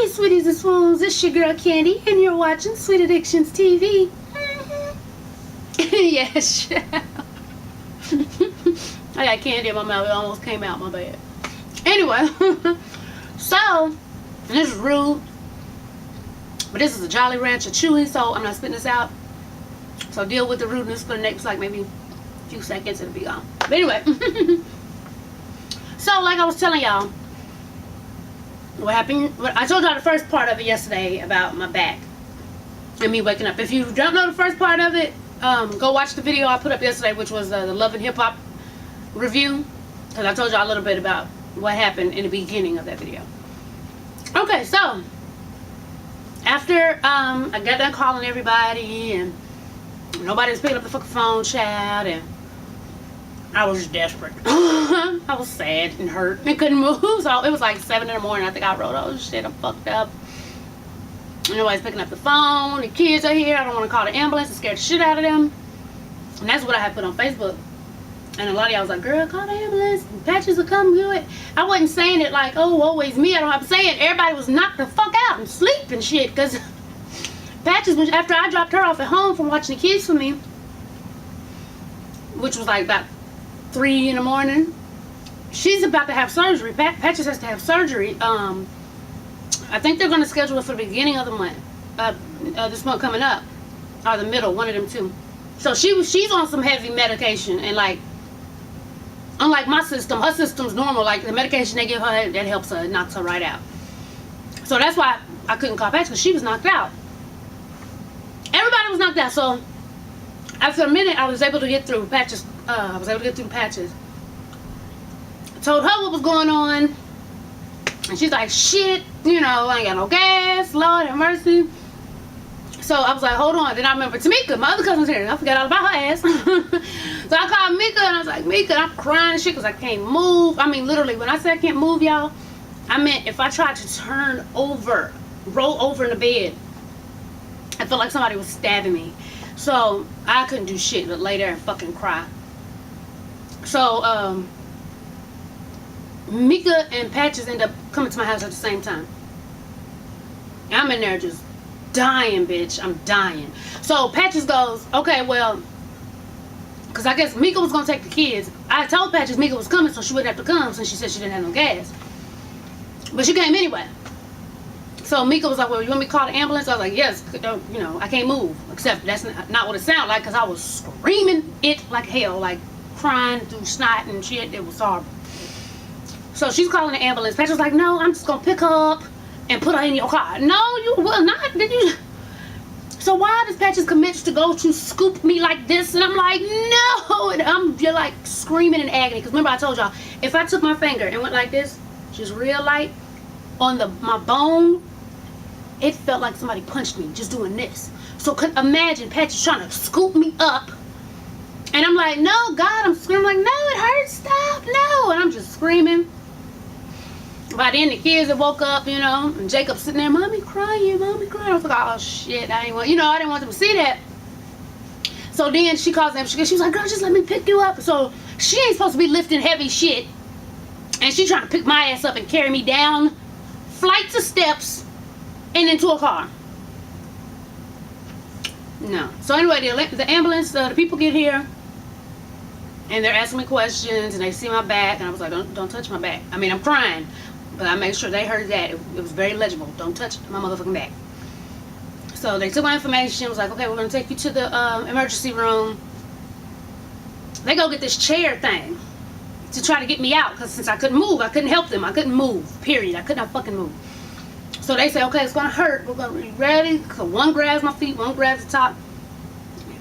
Hey, sweeties and swoons, it's your girl Candy, and you're watching Sweet Addictions TV. Yes. I got candy in my mouth. It almost came out. My bad. Anyway, so this is rude, but this is a Jolly Rancher chewy, so I'm not spitting this out. So deal with the rudeness for the next like maybe a few seconds and it'll be gone. But anyway, so like I was telling y'all, what happened? I told y'all the first part of it yesterday about my back and me waking up. If you don't know the first part of it, go watch the video I put up yesterday, which was the Love and Hip Hop review, because I told y'all a little bit about what happened in the beginning of that video. Okay, so after I got done calling everybody and nobody was picking up the fucking phone, child, and I was desperate. I was sad and hurt and couldn't move. So it was like 7 in the morning. I think I wrote, oh shit, I'm fucked up. Nobody's picking up the phone. The kids are here. I don't want to call the ambulance. It scared the shit out of them. And that's what I had put on Facebook. And a lot of y'all was like, girl, call the ambulance. Patches will come do it. I wasn't saying it like, oh, always me. I don't have to say it. Everybody was knocked the fuck out and sleep and shit. Because Patches, after I dropped her off at home from watching the kids for me, which was like about 3 in the morning, she's about to have surgery. Patches has to have surgery. I think they're going to schedule it for the beginning of the month. This month coming up. Or the middle, one of them two. So she's on some heavy medication, and like, unlike my system, her system's normal. Like the medication they give her, that helps her, it knocks her right out. So that's why I couldn't call Patches, because she was knocked out. Everybody was knocked out. So after a minute, I was able to get through Patches. I was able to get through Patches. Told her what was going on, and she's like, shit, you know, I ain't got no gas, Lord have mercy. So I was like, hold on. Then I remember Tamika, my other cousin's here. I forgot all about her ass. So I called Mika, and I was like, Mika, I'm crying and shit because I can't move. I mean, literally, when I said I can't move, y'all, I meant if I tried to turn over, roll over in the bed, I felt like somebody was stabbing me. So I couldn't do shit but lay there and fucking cry. So Mika and Patches end up coming to my house at the same time. I'm in there just dying, bitch. I'm dying. So Patches goes, okay, well, because I guess Mika was going to take the kids. I told Patches Mika was coming so she wouldn't have to come since she said she didn't have no gas. But she came anyway. So Mika was like, well, you want me to call the ambulance? I was like, yes, you know, I can't move. Except that's not what it sounded like, because I was screaming it like hell, like crying through snot and shit. It was horrible. So she's calling the ambulance. Patches was like, no, I'm just going to pick her up and put her in your car. No, you will not. Did you? So why does Patches commit to go to scoop me like this? And I'm like, no. And you're like screaming in agony. Because remember I told y'all, if I took my finger and went like this, just real light, on my bone, it felt like somebody punched me just doing this. So imagine Patches trying to scoop me up. And I'm like, no, God, I'm screaming like, no, it hurts, stop, no. And I'm just screaming. By then the kids had woke up, you know, and Jacob's sitting there, mommy crying, mommy crying. I was like, oh shit, I didn't want them to see that. So then she calls them, she was like, girl, just let me pick you up. So she ain't supposed to be lifting heavy shit. And she trying to pick my ass up and carry me down flights of steps and into a car. No. So anyway, the ambulance, the people get here. And they're asking me questions, and they see my back, and I was like, don't touch my back. I mean, I'm crying, but I made sure they heard that. It was very legible. Don't touch my motherfucking back. So they took my information, was like, okay, we're going to take you to the emergency room. They go get this chair thing to try to get me out, because since I couldn't move, I couldn't help them. I couldn't move, period. I could not fucking move. So they say, okay, it's going to hurt. We're going to be ready. So one grabs my feet, one grabs the top.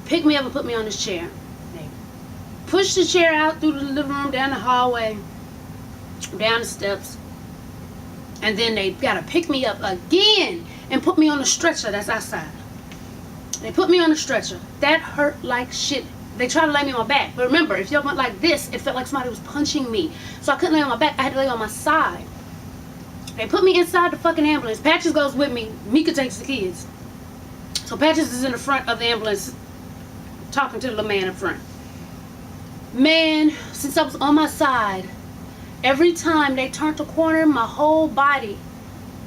Pick me up and put me on this chair. Push the chair out through the living room, down the hallway, down the steps, and then they gotta pick me up again and put me on the stretcher that's outside. They put me on the stretcher. That hurt like shit. They tried to lay me on my back, but remember, if y'all went like this, it felt like somebody was punching me. So I couldn't lay on my back. I had to lay on my side. They put me inside the fucking ambulance. Patches goes with me. Mika takes the kids. So Patches is in the front of the ambulance talking to the little man in front. Man, since I was on my side, every time they turned the corner, my whole body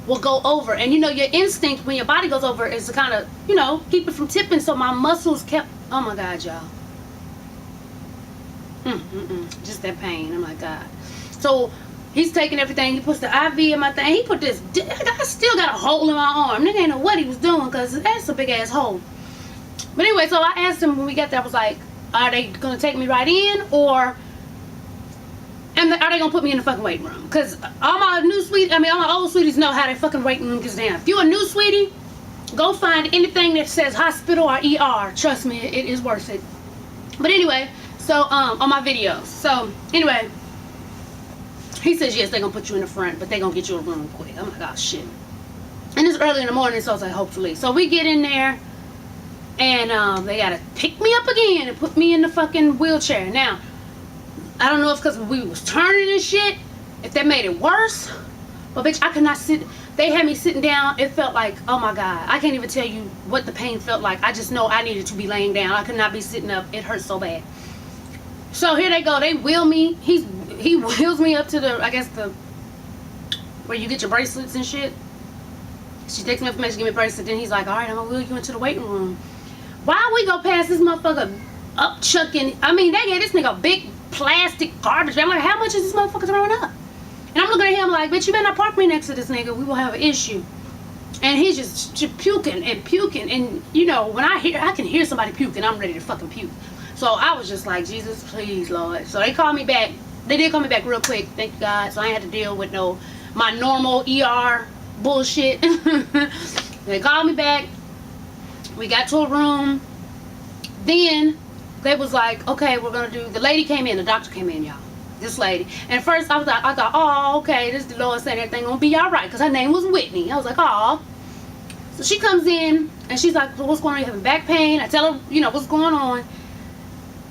will go over. And you know, your instinct when your body goes over is to kind of, you know, keep it from tipping. So my muscles kept, oh my God, y'all. Just that pain. Oh my God. So he's taking everything. He puts the IV in my thing. He put this, I still got a hole in my arm. Nigga ain't know what he was doing because that's a big ass hole. But anyway, so I asked him when we got there, I was like, are they going to take me right in, or are they going to put me in the fucking waiting room? Because all my old sweeties know how that fucking waiting room gets down. If you're a new sweetie, go find anything that says hospital or ER. Trust me, it is worth it. But anyway, so, on my videos. So, anyway, he says, yes, they're going to put you in the front, but they're going to get you a room quick. I'm like, oh, shit. And it's early in the morning, so I was like, hopefully. So we get in there. And they gotta pick me up again and put me in the fucking wheelchair. Now, I don't know if because we was turning and shit, if that made it worse. But bitch, I could not sit. They had me sitting down. It felt like, oh my God, I can't even tell you what the pain felt like. I just know I needed to be laying down. I could not be sitting up. It hurt so bad. So here they go. They wheel me. He wheels me up to the, I guess the, where you get your bracelets and shit. She takes my information, give me a bracelet. Then he's like, all right, I'm gonna wheel you into the waiting room. Why we go past this motherfucker up chucking? I mean, they gave this nigga a big plastic garbage bag. I'm like, how much is this motherfucker throwing up? And I'm looking at him like, bitch, you better not park me next to this nigga. We will have an issue. And he's just puking and puking. And, you know, when I can hear somebody puking, I'm ready to fucking puke. So I was just like, Jesus, please, Lord. So they called me back. They did call me back real quick, thank God. So I ain't had to deal with my normal ER bullshit. They called me back. We got to a room. Then they was like, okay, we're gonna do. The lady came in. The doctor came in, y'all. This lady. And first I thought, oh, okay, this is the Lord saying everything gonna be all right, because her name was Whitney. I was like, oh. So she comes in and she's like, well, what's going on? You having back pain? I tell her, you know, what's going on.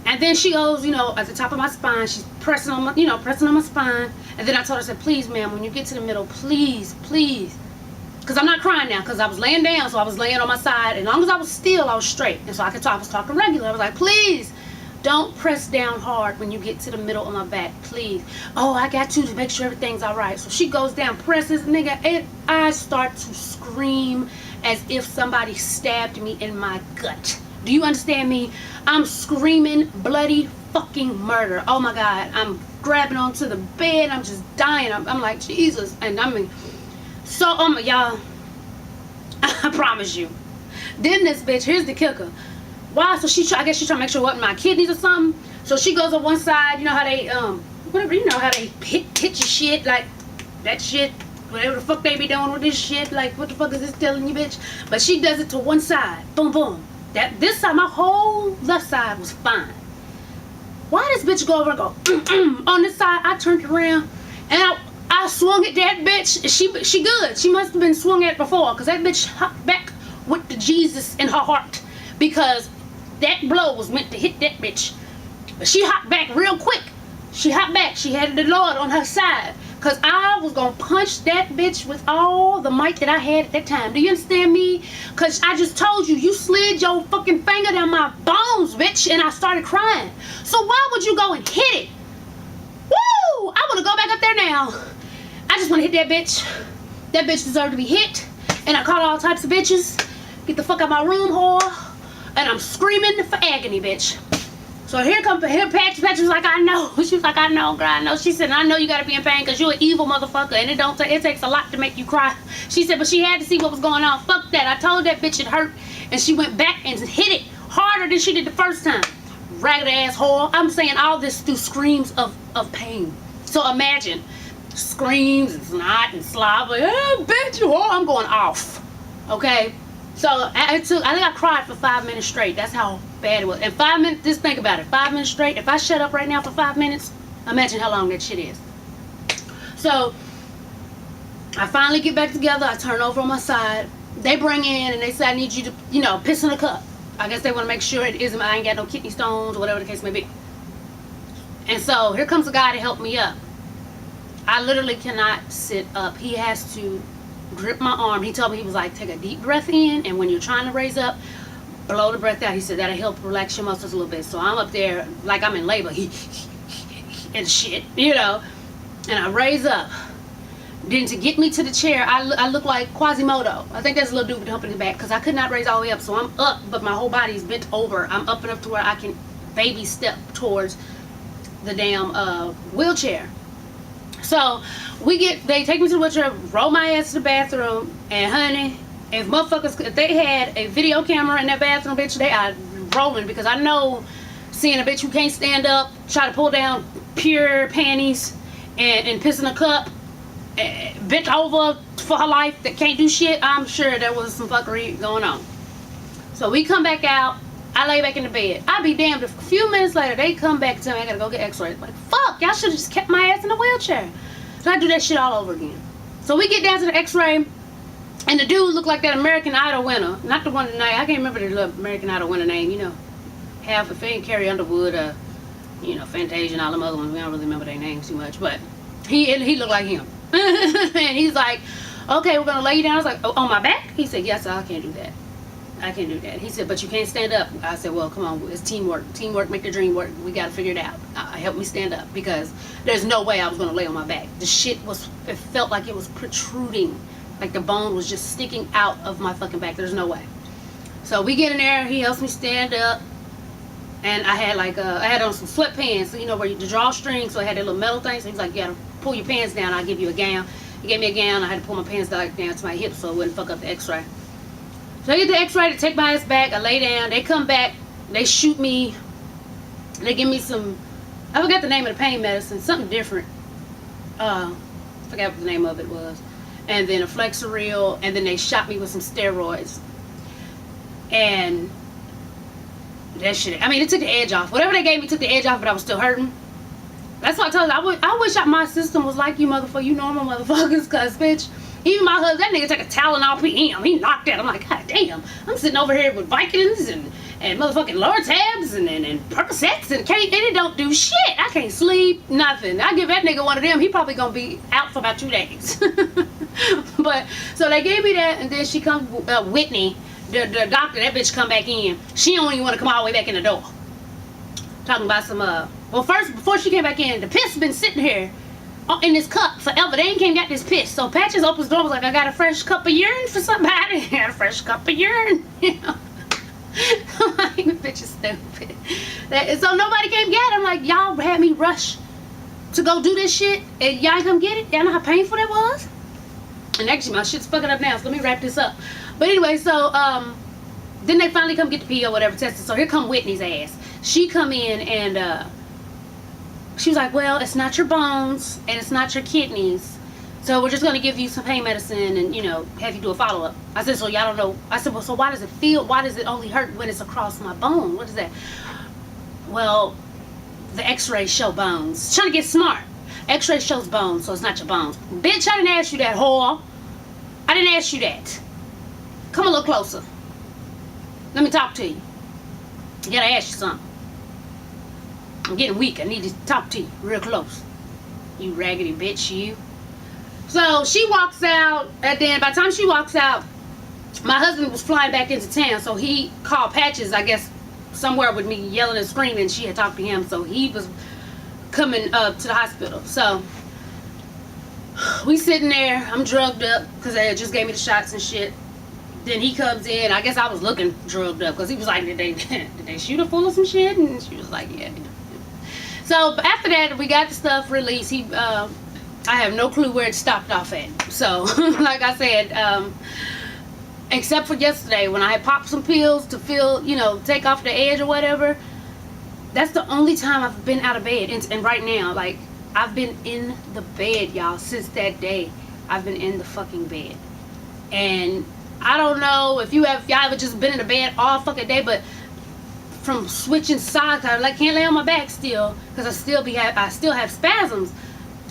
And then she goes, you know, at the top of my spine, she's pressing on my spine. And then I told her, I said, please, ma'am, when you get to the middle, please, please. Because I'm not crying now, because I was laying down, so I was laying on my side. As long as I was still, I was straight. And so I could talk. I was talking regular. I was like, please, don't press down hard when you get to the middle of my back, please. Oh, I got to make sure everything's all right. So she goes down, presses, nigga, and I start to scream as if somebody stabbed me in my gut. Do you understand me? I'm screaming bloody fucking murder. Oh my God. I'm grabbing onto the bed. I'm just dying. I'm like, Jesus. And I mean... So, y'all, I promise you. Then this bitch, here's the kicker. Why? So I guess she's trying to make sure it wasn't my kidneys or something. So she goes on one side, you know how they, whatever, you know how they hit your shit, like, that shit, whatever the fuck they be doing with this shit, like, what the fuck is this telling you, bitch? But she does it to one side, boom, boom. This side, my whole left side was fine. Why this bitch go over and go, on this side, I turned around, and I swung at that bitch. She good. She must have been swung at before, because that bitch hopped back with the Jesus in her heart, because that blow was meant to hit that bitch. But she hopped back real quick. She hopped back. She had the Lord on her side, because I was going to punch that bitch with all the might that I had at that time. Do you understand me? Because I just told you, you slid your fucking finger down my bones, bitch, and I started crying. So why would you go and hit it? Woo! I want to go back up there now. I just want to hit that bitch. That bitch deserved to be hit. And I called all types of bitches. Get the fuck out my room, whore. And I'm screaming for agony, bitch. So here Patch was like, I know. She was like, I know, girl, I know. She said, I know you gotta be in pain because you're an evil motherfucker, and it takes a lot to make you cry. She said, but she had to see what was going on. Fuck that. I told that bitch it hurt, and she went back and hit it harder than she did the first time. Ragged ass whore. I'm saying all this through screams of pain. So imagine screams and snot and slobber. Oh, bitch, you whore. I'm going off. Okay? So I think I cried for 5 minutes straight. That's how bad it was. And 5 minutes, just think about it. 5 minutes straight. If I shut up right now for 5 minutes, imagine how long that shit is. So I finally get back together. I turn over on my side. They bring in and they say, I need you to, you know, piss in a cup. I guess they want to make sure it isn't, I ain't got no kidney stones or whatever the case may be. And so here comes a guy to help me up. I literally cannot sit up. He has to grip my arm. He told me, he was like, take a deep breath in, and when you're trying to raise up, blow the breath out. He said that'll help relax your muscles a little bit. So I'm up there like I'm in labor and shit, you know, and I raise up. Then to get me to the chair, I look like Quasimodo. I think there's a little dude with the hump in the back because I could not raise all the way up. So I'm up, but my whole body's bent over. I'm up enough to where I can baby step towards the damn wheelchair. So they take me to the wheelchair, roll my ass to the bathroom, and honey, if they had a video camera in that bathroom, bitch, they are rolling, because I know seeing a bitch who can't stand up, try to pull down pure panties and piss in a cup, bent over for her life, that can't do shit, I'm sure there was some fuckery going on. So we come back out, I lay back in the bed. I'd be damned if a few minutes later they come back and tell me I gotta go get x-rays. Like, fuck, y'all should have just kept my ass in the wheelchair. So I do that shit all over again. So we get down to the x-ray, and the dude looked like that American Idol winner. Not the one tonight, I can't remember the American Idol winner name, you know. Half of it, Carrie Underwood, you know, Fantasia and all them other ones. We don't really remember their names too much, but he looked like him. And he's like, okay, we're gonna lay you down. I was like, oh, on my back? He said, yes, I can't do that. I can't do that. He said, but you can't stand up. I said, well, come on, it's teamwork. Teamwork make the dream work. We gotta figure it out. Help me stand up, because there's no way I was gonna lay on my back. The shit it felt like it was protruding, like the bone was just sticking out of my fucking back. There's no way. So we get in there. He helps me stand up. And I had I had on some sweatpants, so you know where the drawstring, so I had that little metal thing. So he's like, you gotta pull your pants down, I'll give you a gown. He gave me a gown. I had to pull my pants down to my hips so it wouldn't fuck up the x-ray. So I get the x-ray to take my ass back. I lay down. They come back. They shoot me. They give me some, I forgot the name of the pain medicine, something different. I forgot what the name of it was. And then a Fkery, and then they shot me with some steroids. And that shit, I mean, it took the edge off. Whatever they gave me took the edge off, but I was still hurting. That's why I told you, I wish my system was like you motherfucker, you normal motherfuckers, because, bitch, even my husband, that nigga took a Tylenol PM. He knocked out. I'm like, god damn, I'm sitting over here with Vicodins and motherfucking Lortabs and Percocets, and it don't do shit. I can't sleep, nothing. I give that nigga one of them, he probably gonna be out for about 2 days. But, so they gave me that, and then she comes, Whitney, the doctor, that bitch come back in. She don't even want to come all the way back in the door. Talking about some, well, first, before she came back in, the piss been sitting here in this cup forever. They ain't came got this piss. So Patches opens the door, was like, I got a fresh cup of urine for somebody. I got a fresh cup of urine. You know? I'm like, the bitch is stupid. So nobody came get it. I'm like, y'all had me rush to go do this shit, and y'all ain't come get it? Y'all know how painful that was? And actually, my shit's fucking up now, so let me wrap this up. But anyway, so, then they finally come get the pee or whatever tested. So here come Whitney's ass. She come in and, she was like, well, it's not your bones and it's not your kidneys. So we're just going to give you some pain medicine and, you know, have you do a follow-up. I said, so y'all don't know. I said, well, so why does it feel, why does it only hurt when it's across my bone? What is that? Well, the x-rays show bones. Trying to get smart. X-ray shows bones, so it's not your bones. Bitch, I didn't ask you that, whore. I didn't ask you that. Come a little closer. Let me talk to you. I gotta ask you something. I'm getting weak. I need to talk to you real close. You raggedy bitch, you. So she walks out, and then by the time she walks out, my husband was flying back into town, so he called Patches, I guess, somewhere with me yelling and screaming. She had talked to him, so he was coming up to the hospital. So we sitting there. I'm drugged up because they just gave me the shots and shit. Then he comes in. I guess I was looking drugged up because he was like, did they shoot her full of some shit? And she was like, yeah. So after that, we got the stuff released. I have no clue where it stopped off at. So like I said, except for yesterday when I had popped some pills to feel, you know, take off the edge or whatever. That's the only time I've been out of bed. And right now, like, I've been in the bed, y'all, since that day. I've been in the fucking bed. And I don't know if y'all ever just been in the bed all fucking day, but from switching sides, I can't lay on my back still, because I still have spasms.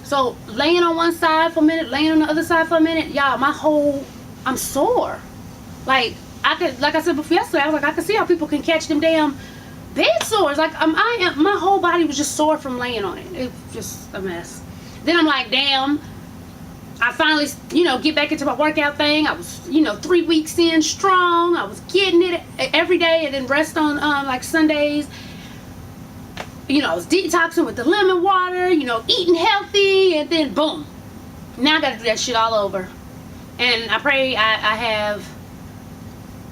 So laying on one side for a minute, laying on the other side for a minute, y'all, I'm sore. Like I said before yesterday, I was like, I can see how people can catch them damn bed sores. Like my whole body was just sore from laying on it. It was just a mess. Then I'm like, damn. I finally, you know, get back into my workout thing. I was, you know, 3 weeks in strong. I was getting it every day, and then rest on like Sundays. You know, I was detoxing with the lemon water, you know, eating healthy, and then boom, Now I gotta do that shit all over. And I pray I have,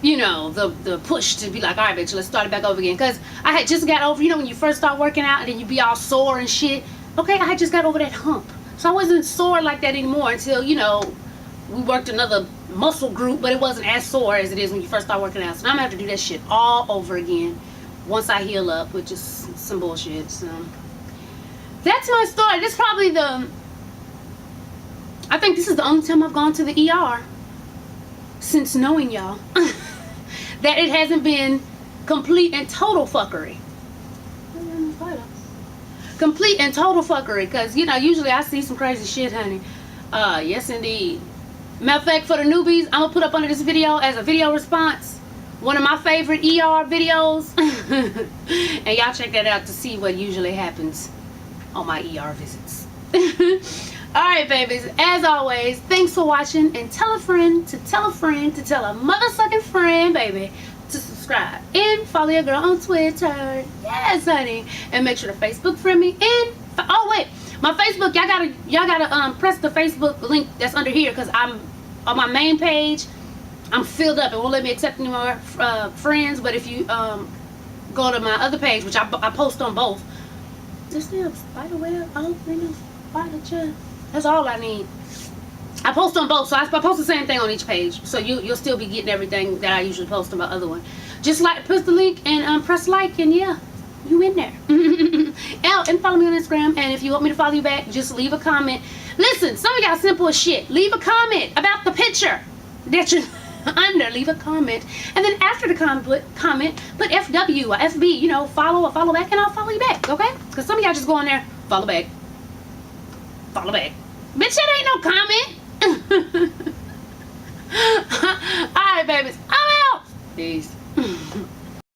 you know, the push to be like, all right, bitch, let's start it back over again. Because I had just got over, you know, when you first start working out and then you be all sore and shit. Okay, I had just got over that hump. So I wasn't sore like that anymore until, you know, we worked another muscle group, but it wasn't as sore as it is when you first start working out. So now I'm going to have to do that shit all over again once I heal up, which is some bullshit. So that's my story. This is probably I think this is the only time I've gone to the ER since knowing y'all that it hasn't been complete and total fuckery. Complete and total fuckery, because, you know, usually I see some crazy shit, honey. Yes, indeed. Matter of fact, for the newbies, I'm going to put up under this video as a video response one of my favorite ER videos. And y'all check that out to see what usually happens on my ER visits. Alright, babies, as always, thanks for watching, and tell a friend to tell a friend to tell a motherfucking friend, baby, to subscribe and follow your girl on Twitter. Yes, honey. And make sure to Facebook friend me. And oh wait, my Facebook, y'all gotta press the Facebook link that's under here, because I'm on my main page. I'm filled up. It won't let me accept any more friends. But if you go to my other page, which I post on both, just still spider web, spider chat. That's all I need. I post on both, so I post the same thing on each page, so you'll still be getting everything that I usually post on my other one. Just like press the link and press like, and yeah, you in there. And follow me on Instagram. And if you want me to follow you back, just leave a comment. Listen, some of y'all simple as shit. Leave a comment about the picture that you're under. Leave a comment, and then after the comment put FW or FB. You know, follow or follow back, and I'll follow you back. Okay? Because some of y'all just go in there, follow back, follow back. Bitch, that ain't no comment. Alright, babies, I'm out. Peace.